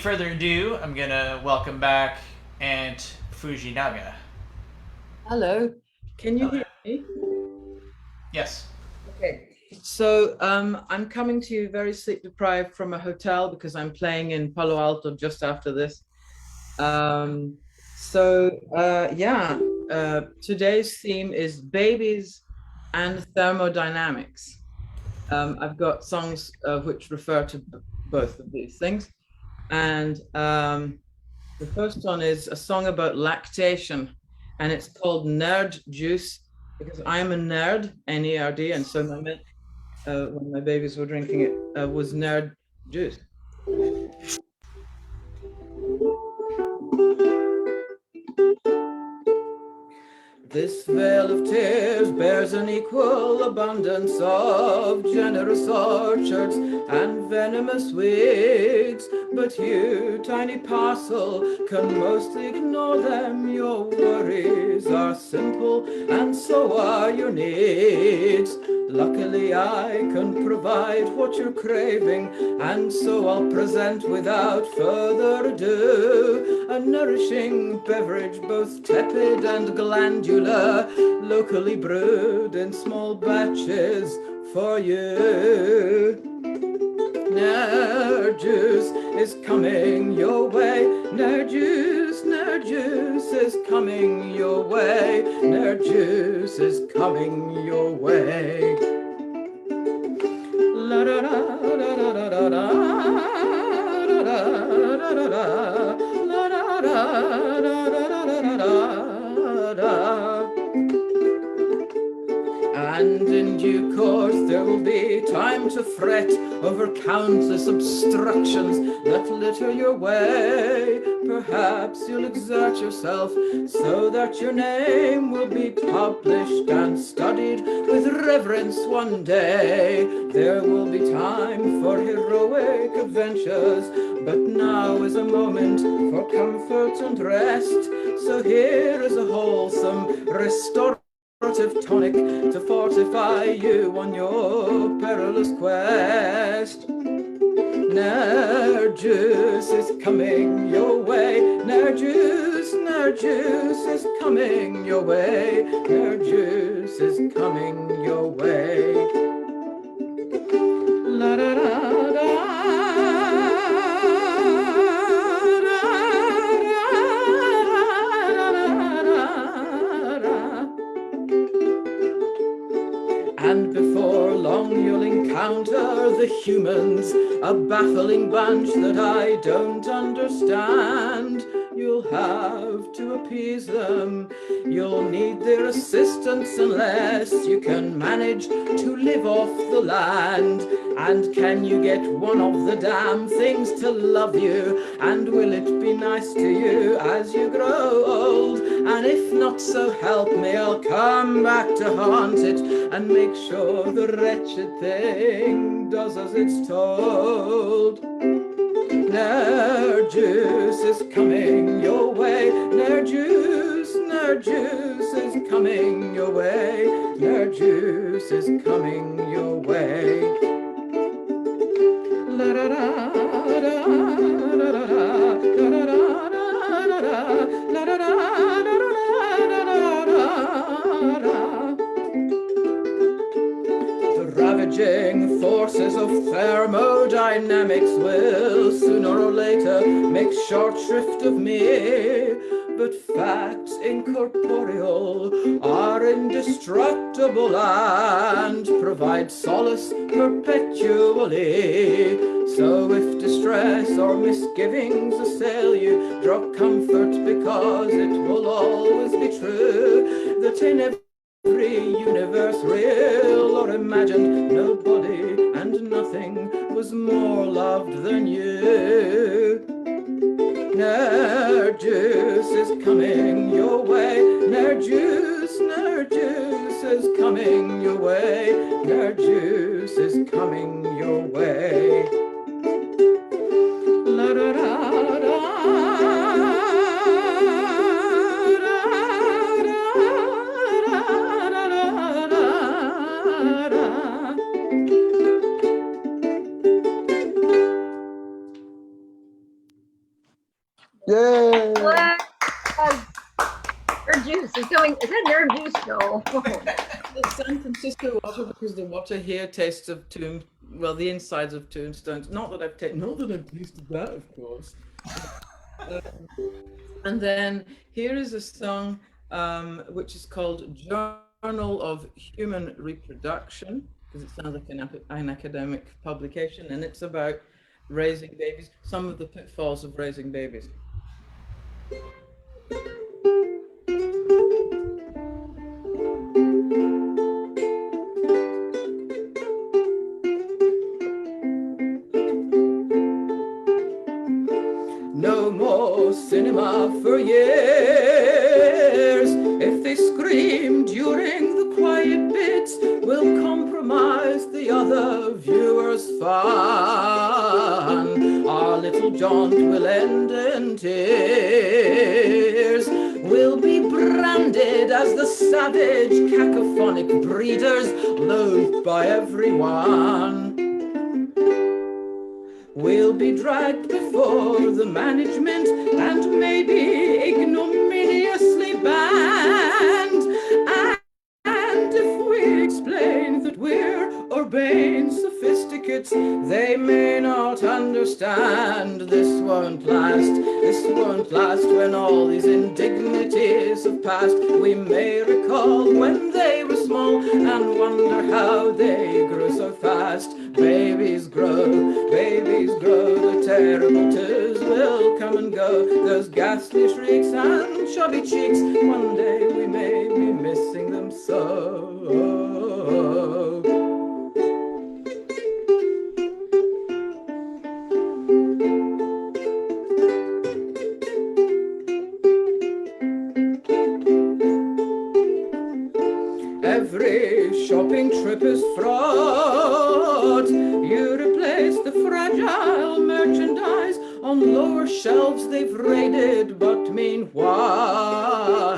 Further ado, I'm gonna welcome back Ant Fujinaga. Hello, can you Hello. hear me? Yes. Okay. So I'm coming to you very sleep deprived from a hotel because I'm playing in Palo Alto just after this. Um, Today's theme is babies and thermodynamics. I've got songs which refer to both of these things. And the first one is a song about lactation, and it's called Nerd Juice because I'm a nerd, N-E-R-D, and so my milk, when my babies were drinking it, was nerd juice. This vale of tears bears an equal abundance of generous orchards and venomous weeds, but you, tiny parcel, can mostly ignore them. Your worries are simple, and so are your needs. Luckily, I can provide what you're craving, and so I'll present without further ado a nourishing beverage, both tepid and glandular, locally brewed in small batches for you. Nerd juice is coming your way. Nerd juice is coming your way. Nerd juice is coming your way. La da da da da da da da da da da da la da da da da da da da. And in due course there will be time to fret over countless obstructions that litter your way. Perhaps you'll exert yourself so that your name will be published and studied with reverence one day. There will be time for heroic adventures, but now is a moment for comfort and rest. So here is a wholesome restorative tonic to fortify you on your perilous quest. Nerd juice is coming your way. Nerd juice is coming your way. Nerd juice is coming your way. La da da da. And before long you'll encounter the humans, a baffling bunch that I don't understand. You'll have to appease them. You'll need their assistance unless you can manage to live off the land. And can you get one of the damn things to love you? And will it be nice to you as you grow old? And if not, so help me, I'll come back to haunt it and make sure the wretched thing does as it's told. Nerd juice is coming your way. Nerd juice is coming your way. Nerd juice is coming your way. La da da da da da da da da da da da. The ravaging forces of thermodynamics will sooner or later make short shrift of me. But facts incorporeal are indestructible and provide solace perpetually. So if distress or misgivings assail you, draw comfort because it will always be true that in every universe, real or imagined, nobody and nothing was more loved than you. Nerd juice is coming your way. Nerd juice is coming your way. Nerd juice is coming your way. La da da da. Yay! Nerd juice is coming. Is that nerd juice? No. The San Francisco water, because the water here tastes of the insides of tombstones. Not that I've tasted that, of course. And then here is a song which is called Journal of Human Reproduction, because it sounds like an academic publication, and it's about raising babies, some of the pitfalls of raising babies. No more cinema for years. If they scream during the quiet bits, we'll compromise the other viewers' fun. Our little jaunt will end in tears. We'll be branded as the savage, cacophonic breeders, loathed by everyone. We'll be dragged before the management and maybe ignominiously banned. And if we explain that we're urbane sophisticates, they may not understand. This won't last when all these indignities have passed. We may recall when they were small and wonder how they grew so fast. Babies grow, the terrible tears will come and go. Those ghastly shrieks and chubby cheeks, one day we may be missing them so. Every shopping trip is fraught. You replace the fragile merchandise on lower shelves they've raided, but meanwhile,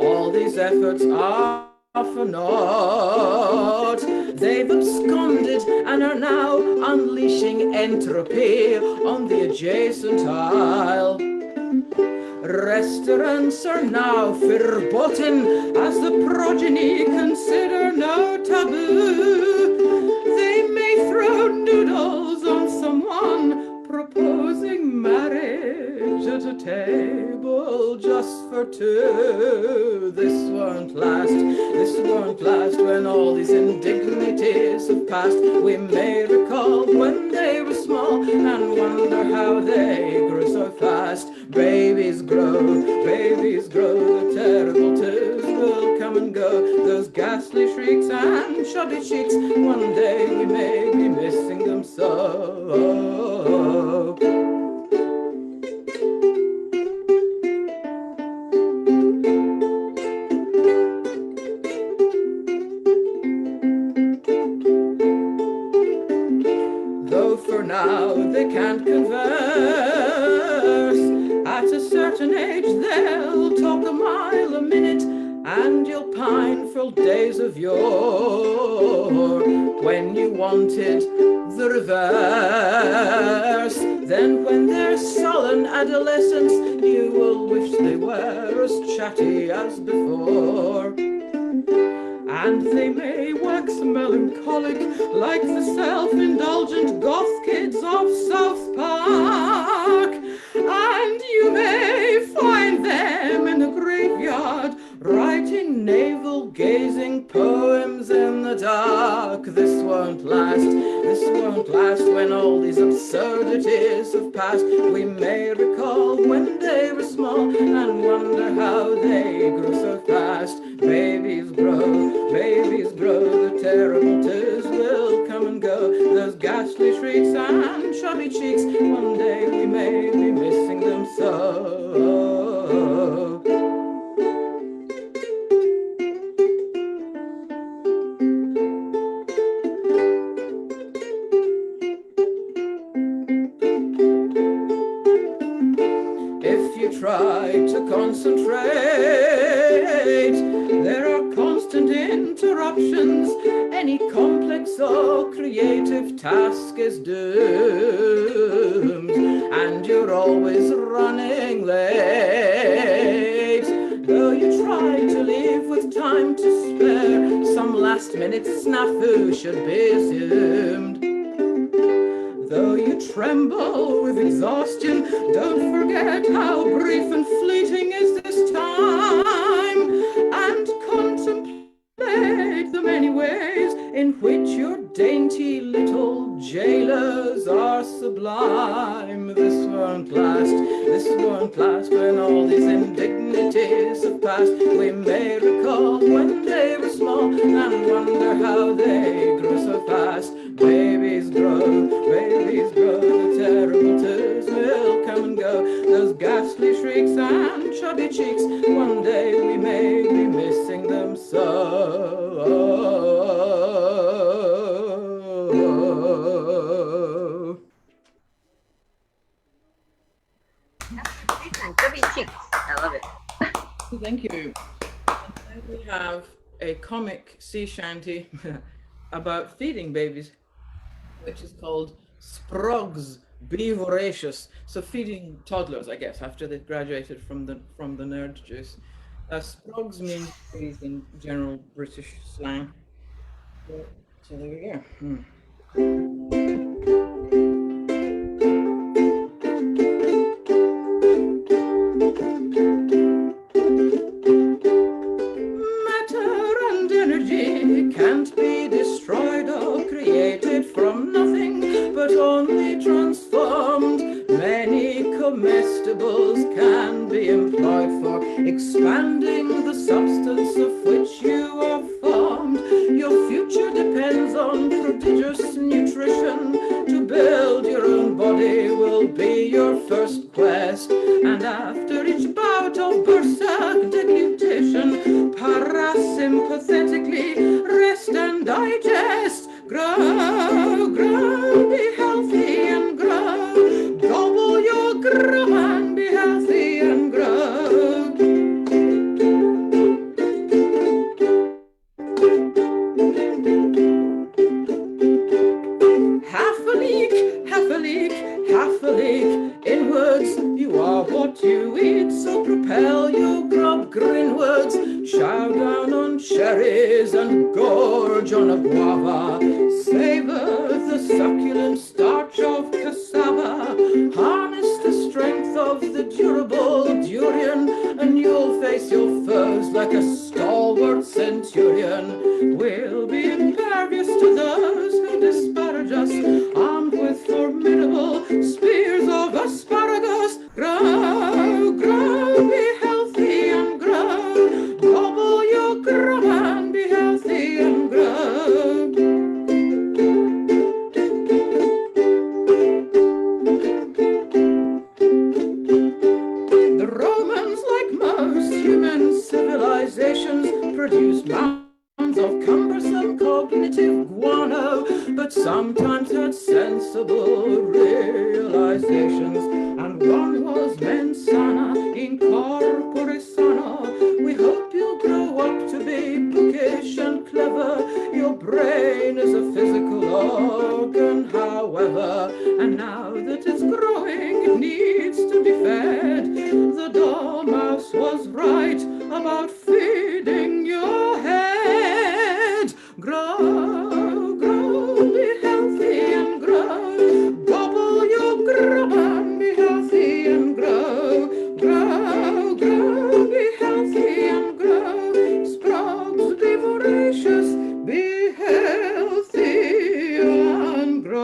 all these efforts are for naught. They've absconded and are now unleashing entropy on the adjacent aisle. Restaurants are now verboten as the progeny consider no taboo. They may throw noodles on someone proposing marriage at a table just for two. This won't last when all these indignities have passed. We may recall when they were small and wonder how they grew so fast. Babies grow, the terrible tears will come and go. Those ghastly shrieks and chubby cheeks, one day we may be missing them so. Though for now they can't converse, at a certain age they'll talk a mile a minute, and you'll pine for days of yore when you wanted the reverse. Then when they're sullen adolescents, you will wish they were as chatty as before. And they may wax melancholic like the self-indulgent goth kids of South Park. And you may find them in the graveyard writing navel-gazing poems in the dark. This won't last when all these absurdities have passed. We may recall when they were small and wonder how they grew so fast. Babies grow, the terrible tears will come and go. Those ghastly shrieks and chubby cheeks, one day we may be missing them so. If you try to concentrate, there are constant interruptions. any complex or creative task is doomed, and you're always running late. Though you try to leave with time to spare, some last-minute snafu should be assumed. Though you tremble with exhaustion, don't forget how brief and fleeting is this time, and contemplate the many ways in which your dainty little jailers are sublime. This won't last when all these indignities have passed. We may recall when they were small and wonder how they grew so fast. Babies grow, the terrible tears will come and go. Those ghastly shrieks and chubby cheeks, one day we may be missing them so. Chubby cheeks. I love it. Thank you. And then we have a comic sea shanty about feeding babies, which is called Sprogs, Be Voracious. So feeding toddlers, I guess, after they've graduated from the nerd juice. Sprogs means babies in general British slang. So there we go. Matter and energy can't be destroyed or created from nothing, but only transformed. Many comestibles can be employed for expanding the substance of which you are formed. Your future depends on prodigious nutrition. To build your own body will be your first quest, and after each bout of berserk deglutation, parasympathetically rest and digest. Grow, grow, be healthy and grow. Gobble your grub and be healthy and grow. Half a leak, half a leak, half a leak. Inwards, you are what you eat, so propel your grub grinwards. Chow down on cherries and gorge on a guava. Savor the succulent starch of cassava. Harness the strength of the durable durian, and you'll face your foes like a stalwart centurion. We'll be impervious to those who disparage us, armed with formidable spears of asparagus. Grow, grow, be healthy and grow. Gobble your grub and be healthy and grow. The Romans, like most human civilizations, produced mounds of cumbersome cognitive guano, but sometimes had sensible realizations, and one was mens sana in corpore sano. We hope you'll grow up to be bookish and clever. Your brain is a physical organ, however, and now that it's growing, it needs to be fed. The dormouse was right about feeding your head. Grow, grow, be healthy and grow. Gobble your grub and be healthy and grow. Grow, grow, be healthy and grow. Sprogs, be voracious, be healthy and grow.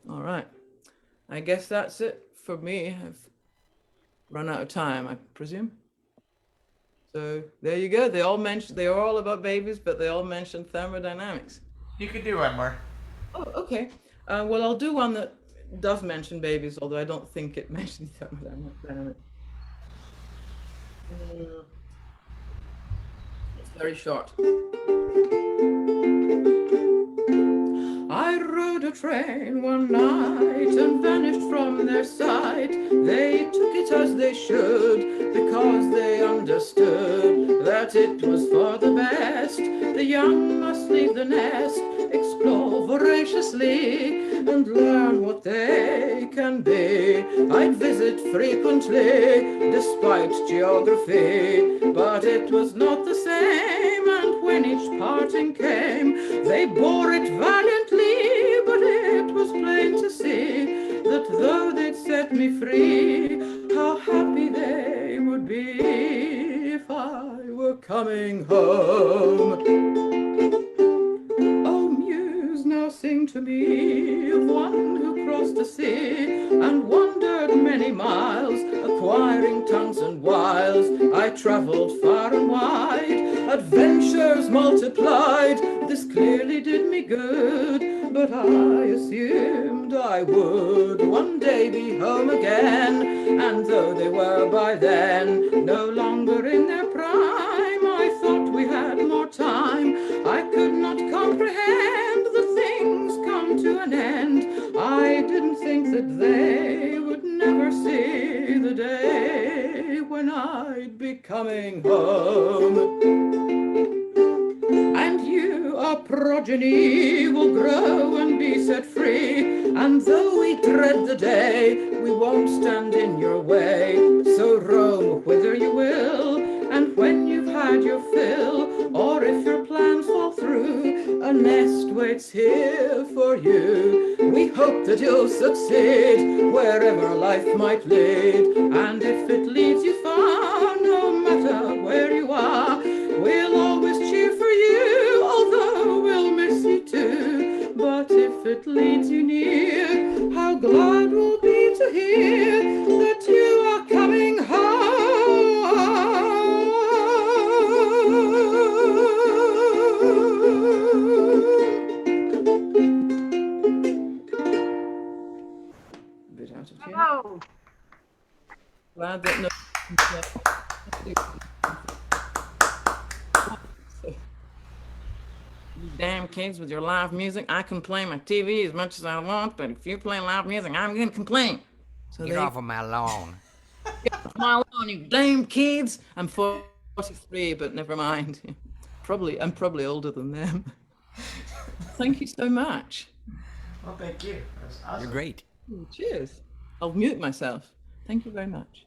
All right. I guess that's it for me. I've run out of time, I presume. So there you go. They are all about babies, but they all mentioned thermodynamics. You could do one more. Oh, okay. Well, I'll do one that does mention babies, although I don't think it mentions thermodynamics. It's very short. I rode a train one night and vanished from their sight. They took it as they should, because they understood that it was for the best. The young must leave the nest, explore voraciously, and learn what they can be. I'd visit frequently, despite geography, but it was not the same, and when each parting came, they bore it valiantly, but it was plain to see that though they'd set me free, how happy they would be if I were coming home. Oh, muse, now sing to me of one who crossed the sea and wandered many miles, acquiring tongues and wiles. I travelled far and wide, adventures multiplied. This clearly did me good, but I assumed I would one day be home again. And though they were by then no longer in their prime, I thought we had more time. I could not comprehend that things come to an end. I didn't think that they would never see the day when I'd be coming home. And you, our progeny, will grow and be set free. And though we dread the day, we won't stand in your way. So roam whither you will, and when you've had your fill, or if your plans fall through, a nest waits here for you. We hope that you'll succeed wherever life might lead. And if it leads you far, no matter where you are, we'll always cheer for you, although we'll miss you too. But if it leads you near, how glad we'll be to hear that you are coming home. A bit out of tune. Oh, Glad that no. You damn kids with your live music. I can play my TV as much as I want, but if you play live music, I'm gonna complain. So Get off of my lawn. my lawn, you damn kids. I'm 43, but never mind. I'm probably older than them. Thank you so much. Well, thank you. That was awesome. You're great. Cheers. I'll mute myself. Thank you very much.